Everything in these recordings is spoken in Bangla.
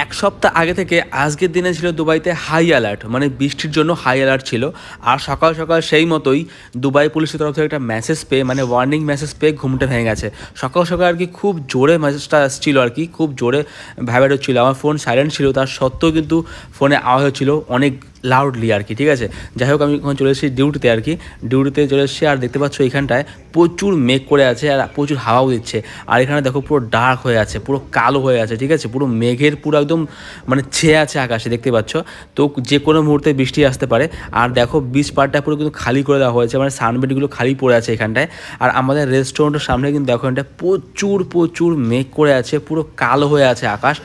এক সপ্তাহ আগে থেকে আজকের দিনে ছিল দুবাইতে হাই অ্যালার্ট, মানে বৃষ্টির জন্য হাই অ্যালার্ট ছিল। আর সকাল সকাল সেই মতোই দুবাই পুলিশের তরফ থেকে একটা মেসেজ পেয়ে, মানে ওয়ার্নিং মেসেজ পেয়ে ঘুমটা ভেঙে গেছে। সকাল সকাল আর কি খুব জোরে মেসেজটা আসছিলো, আর কি খুব জোরে ভাইব্রেট হচ্ছিলো। আমার ফোন সাইলেন্ট ছিল, তার সত্ত্বেও কিন্তু ফোনে আওয়াজ হচ্ছিলো অনেক লাউডলি আর কি। ঠিক আছে, যাই হোক আমি এখন চলে এসেছি ডিউটিতে আর কি। ডিউটিতে চলে এসেছি আর দেখতে পাচ্ছ এখানটায় প্রচুর মেঘ করে আছে আর প্রচুর হাওয়াও দিচ্ছে। আর এখানে দেখো পুরো ডার্ক হয়ে আছে, পুরো কালো হয়ে আছে। ঠিক আছে, পুরো মেঘের পুরো একদম মানে ছেয়ে আছে আকাশে, দেখতে পাচ্ছ। তো যে কোনো মুহূর্তে বৃষ্টি আসতে পারে। আর দেখো বিচ পাড়টা পুরো কিন্তু খালি করে দেওয়া হয়েছে, মানে সানবেডগুলো খালি পড়ে আছে এখানটায়। আর আমাদের রেস্টুরেন্টের সামনে কিন্তু দেখো এখানটায় প্রচুর প্রচুর মেঘ করে আছে, পুরো কালো হয়ে আছে আকাশ।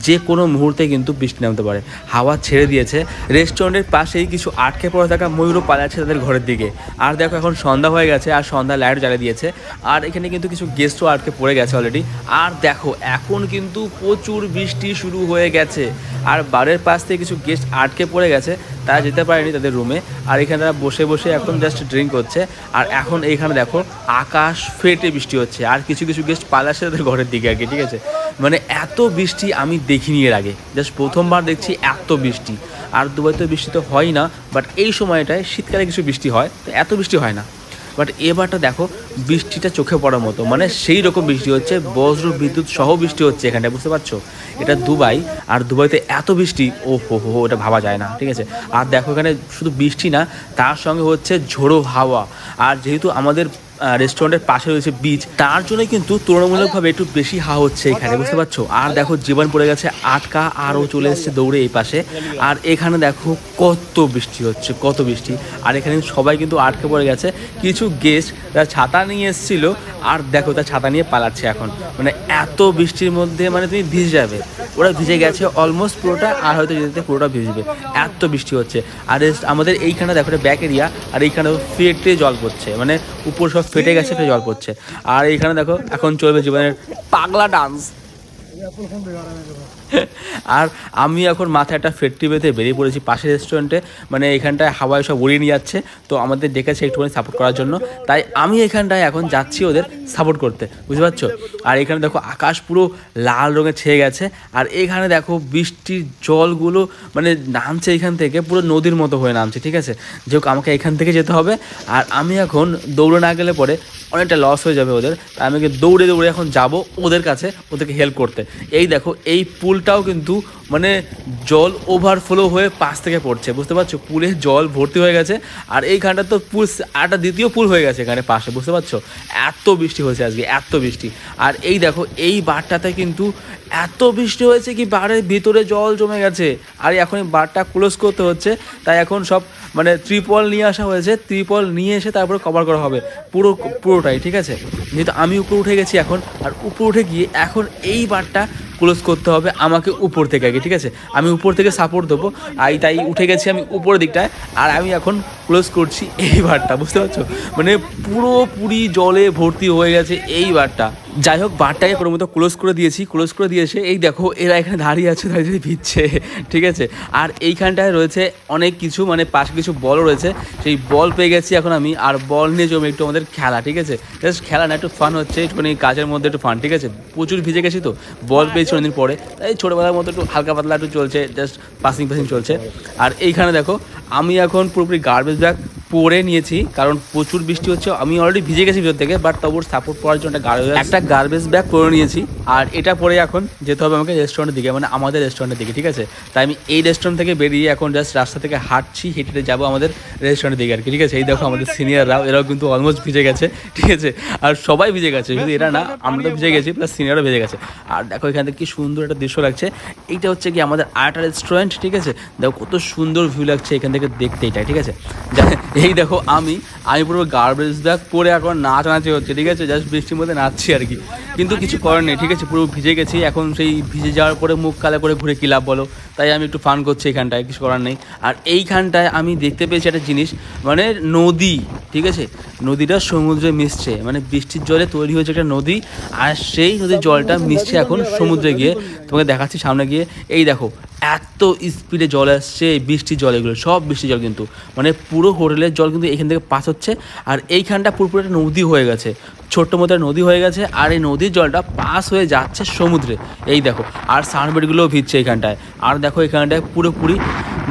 যে কোনো মুহূর্তে কিন্তু বৃষ্টি নামতে পারে। হাওয়া ছেড়ে দিয়েছে। রেস্টুরেন্টের পাশেই কিছু আটকে পড়ে থাকা ময়ূরও পালাচ্ছে তাদের ঘরের দিকে। আর দেখো এখন সন্ধ্যা হয়ে গেছে আর সন্ধ্যা লাইট জ্বালিয়ে দিয়েছে। আর এখানে কিন্তু কিছু গেস্টও আটকে পড়ে গেছে অলরেডি। আর দেখো এখন কিন্তু প্রচুর বৃষ্টি শুরু হয়ে গেছে। আর বারের পাশ থেকে কিছু গেস্ট আটকে পড়ে গেছে, তারা যেতে পারেনি তাদের রুমে। আর এখানে তারা বসে বসে এখন জাস্ট ড্রিঙ্ক করছে। আর এখন এইখানে দেখো আকাশ ফেটে বৃষ্টি হচ্ছে। আর কিছু কিছু গেস্ট পালাচ্ছে তাদের ঘরের দিকে আর কি। ঠিক আছে, মানে এত বৃষ্টি আমি দেখিনি এর আগে, জাস্ট প্রথমবার দেখছি এত বৃষ্টি। আর দুবাইতে বৃষ্টি তো হয় না, বাট এই সময়টায় শীতকালে কিছু বৃষ্টি হয়, তো এত বৃষ্টি হয় না। বাট এবারটা দেখো বৃষ্টিটা চোখে পড়ার মতো, মানে সেই রকম বৃষ্টি হচ্ছে, বজ্র বিদ্যুৎ সহ বৃষ্টি হচ্ছে এখানটায়, বুঝতে পারছো? এটা দুবাই, আর দুবাইতে এত বৃষ্টি ও হো এটা ভাবা যায় না। ঠিক আছে, আর দেখো এখানে শুধু বৃষ্টি না, তার সঙ্গে হচ্ছে ঝোড়ো হাওয়া। আর যেহেতু আমাদের রেস্টুরেন্টের পাশে রয়েছে বিচ, তার জন্য কিন্তু তুলনামূলকভাবে একটু বেশি হাওয়া হচ্ছে এখানে, বুঝতে পারছো? আর দেখো জীবন পড়ে গেছে আটকা, আরও চলে এসেছে দৌড়ে এই পাশে। আর এখানে দেখো কত বৃষ্টি হচ্ছে, কত বৃষ্টি। আর এখানে সবাই কিন্তু আটকে পড়ে গেছে। কিছু গেস্ট তারা ছাতা নিয়ে এসেছিল, আর দেখো তার ছাতা নিয়ে পালাচ্ছে এখন। মানে এত বৃষ্টির মধ্যে মানে তুমি ভিজে যাবে। ওরা ভিজে গেছে অলমোস্ট পুরোটা, আর হয়তো যেতে পুরোটা ভিজবে, এত বৃষ্টি হচ্ছে। আর আমাদের এইখানে দেখো এটা ব্যাক এরিয়া, আর এইখানে ফেটে জল পড়ছে, মানে উপর সব ফেটে গেছে, ফেটে জল পড়ছে। আর এইখানে দেখো এখন চলবে জীবনের পাগলা ডান্স। আর আমি এখন মাথায় একটা ফেটটি বেঁধে বেরিয়ে পড়েছি পাশের রেস্টুরেন্টে, মানে এখানটায় হাওয়ায় সব উড়িয়ে নিয়ে যাচ্ছে। তো আমাদের ডেকেছে একটুখানি সাপোর্ট করার জন্য, তাই আমি এখানটায় এখন যাচ্ছি ওদের সাপোর্ট করতে, বুঝতে পারছো? আর এখানে দেখো আকাশ পুরো লাল রঙে ছেয়ে গেছে। আর এখানে দেখো বৃষ্টির জলগুলো মানে নামছে এখান থেকে, পুরো নদীর মতো হয়ে নামছে। ঠিক আছে, যেহেতু আমাকে এখান থেকে যেতে হবে, আর আমি এখন দৌড়ে না গেলে পরে অনেকটা লস হয়ে যাবে ওদের, তাই আমাকে দৌড়ে দৌড়ে এখন যাব ওদের কাছে, ওদেরকে হেল্প করতে। এই দেখো এই পুলটাও কিন্তু মানে জল ওভারফ্লো হয়ে পাশ থেকে পড়ছে, বুঝতে পারছো? পুলে জল ভর্তি হয়ে গেছে। আর এইখানটা তো পুল একটা দ্বিতীয় পুল হয়ে গেছে এখানে পাশে, বুঝতে পারছো? এত বৃষ্টি হয়েছে আজকে, এত বৃষ্টি। আর এই দেখো এই বারটাতে কিন্তু এত বৃষ্টি হয়েছে কি বারের ভিতরে জল জমে গেছে। আর এখন এই বারটা ক্লোজ করতে হচ্ছে, তাই এখন সব মানে ত্রিপল নিয়ে আসা হয়েছে, ত্রিপল নিয়ে এসে তারপরে কভার করা হবে পুরোটাই। ঠিক আছে, যেহেতু আমি উপরে উঠে গেছি এখন, আর উপরে উঠে গিয়ে এখন এই বারটা ক্লোজ করতে হবে আমাকে উপর থেকে আগে। ঠিক আছে, আমি উপর থেকে সাপোর্ট দেবো, তাই উঠে গেছি আমি উপরের দিকটায়। আর আমি এখন ক্লোজ করছি এই বারটা, বুঝতে পারছো? মানে পুরোপুরি জলে ভর্তি হয়ে গেছে এই বারটা। যাই হোক বারটাকে কোনো মতো ক্লোজ করে দিয়েছি, ক্লোজ করে দিয়েছে। এই দেখো এরা এখানে দাঁড়িয়ে আছে, দাঁড়িয়ে ভিজছে। ঠিক আছে, আর এইখানটায় রয়েছে অনেক কিছু, মানে পাশে কিছু বলও রয়েছে, সেই বল পেয়ে গেছি এখন আমি। আর বল নিয়ে জমে একটু আমাদের খেলা। ঠিক আছে, জাস্ট খেলা না, একটু ফান হচ্ছে, একটুখানি কাজের মধ্যে একটু ফান। ঠিক আছে, প্রচুর ভিজে গেছি তো, বল পেয়েছি অনেকদিন পরে, তাই ছোটোবেলার মতো একটু হালকা পাতলা একটু চলছে, জাস্ট পাসিং চলছে। আর এইখানে দেখো আমি এখন পুরোপুরি গার্বেজ ব্যাগ পরে নিয়েছি, কারণ প্রচুর বৃষ্টি হচ্ছে। আমি অলরেডি ভিজে গেছি ভিতর থেকে, বাট তবুর সাপোর্ট পাওয়ার জন্য একটা গার্বেজ ব্যাগ পরে নিয়েছি। আর এটা পরে এখন যেতে হবে আমাকে রেস্টুরেন্টের দিকে, মানে আমাদের রেস্টুরেন্টের দিকে। ঠিক আছে, তাই আমি এই রেস্টুরেন্ট থেকে বেরিয়ে এখন জাস্ট রাস্তা থেকে হাঁটছি, হেঁটে যাবো আমাদের রেস্টুরেন্টের দিকে আর কি। ঠিক আছে, এই দেখো আমাদের সিনিয়ররাও, এরাও কিন্তু অলমোস্ট ভিজে গেছে। ঠিক আছে, আর সবাই ভিজে গেছে, শুধু এরা না, আমরা তো ভিজে গেছি, প্লাস সিনিয়রও ভিজে গেছে। আর দেখো এখান থেকে কি সুন্দর একটা দৃশ্য লাগছে। এইটা হচ্ছে কি আমাদের আরেকটা রেস্টুরেন্ট। ঠিক আছে, দেখো কত সুন্দর ভিউ লাগছে এখান থেকে দেখতে এটাই। ঠিক আছে, এই দেখো আমি পুরো গার্বেজ ব্যাগ পরে এখন নাচানাচি হচ্ছে। ঠিক আছে, জাস্ট বৃষ্টির মধ্যে নাচছি আর কি, কিন্তু কিছু করার নেই। ঠিক আছে, পুরো ভিজে গেছি এখন, সেই ভিজে যাওয়ার পরে মুখ কালো করে ঘুরে কী লাভ বলো? তাই আমি একটু ফান করছি এখানটায়, কিছু করার নেই। আর এইখানটায় আমি দেখতে পেয়েছি একটা জিনিস, মানে নদী। ঠিক আছে, নদীটা সমুদ্রে মিশছে, মানে বৃষ্টির জলে তৈরি হয়েছে একটা নদী, আর সেই নদীর জলটা মিশছে এখন সমুদ্রে গিয়ে। তোমাকে দেখাচ্ছি সামনে গিয়ে। এই দেখো এত স্পিডে জল আসছে, বৃষ্টির জল, এগুলো সব বৃষ্টির জল কিন্তু, মানে পুরো হোটেলের বিলের জল কিন্তু এখান থেকে পাস হচ্ছে, আর এইখানটা পুরোপুরি একটা নদী হয়ে গেছে, ছোট্ট মতো নদী হয়ে গেছে, আর এই নদীর জলটা পাস হয়ে যাচ্ছে সমুদ্রে। এই দেখো, আর সানবেডগুলোও ভিজছে এখানটায়, আর দেখো এখানটায় পুরোপুরি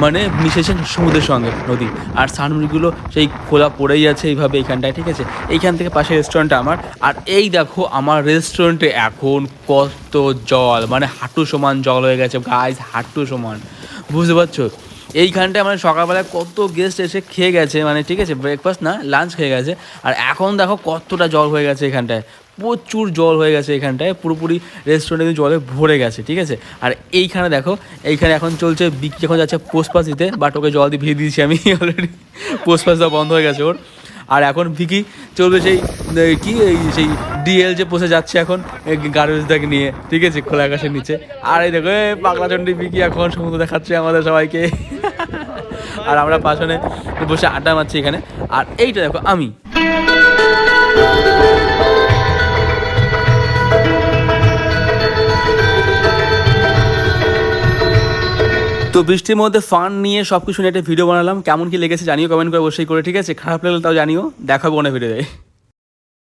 মানে মিশেছে সমুদ্রের সঙ্গে নদী, আর সানবেডগুলো সেই খোলা পড়েই আছে এইভাবে এইখানটায়, ঠিক আছে। এইখান থেকে পাশে রেস্টুরেন্টটা আমার, আর এই দেখো আমার রেস্টুরেন্টে এখন কত জল, মানে হাঁটু সমান জল হয়ে গেছে গাইস, হাঁটু সমান, বুঝতে পারছো। এইখানটায় মানে সকালবেলায় কত গেস্ট এসে খেয়ে গেছে, মানে ঠিক আছে, ব্রেকফাস্ট না লাঞ্চ খেয়ে গেছে, আর এখন দেখো কতটা জল হয়ে গেছে এখানটায়, প্রচুর জল হয়ে গেছে এখানটায়, পুরোপুরি রেস্টুরেন্টে জলে ভরে গেছে, ঠিক আছে। আর এইখানে দেখো, এইখানে এখন চলছে বিক্রি, এখন যাচ্ছে পোস্টপাস দিতে, বাট ওকে জল দিয়ে ভিড়ে দিয়েছি আমি অলরেডি, পোস্টপাস দেওয়া বন্ধ হয়ে গেছে ওর। আর এখন ভিকি চলবে সেই কি সেই ডিএল যে পোষে যাচ্ছে এখন গার্বেজটাকে নিয়ে, ঠিক আছে, খোলা আকাশের নিচে। আর এই দেখো পাগলা চন্ডী ভিকি এখন সমুদ্র দেখাচ্ছে আমাদের সবাইকে আর আমরা পাশনে বসে আড্ডা মারছি এখানে। আর এইটা দেখো আমি, তো বৃষ্টির মধ্যে ফান নিয়ে সব কিছু নিয়ে একটা ভিডিও বানালাম, কেমন কি লেগেছে জানিও কমেন্ট করে অবশ্যই করে, ঠিক আছে। খারাপ লাগলে তাও জানিও, দেখাবো না ভিডিওতে।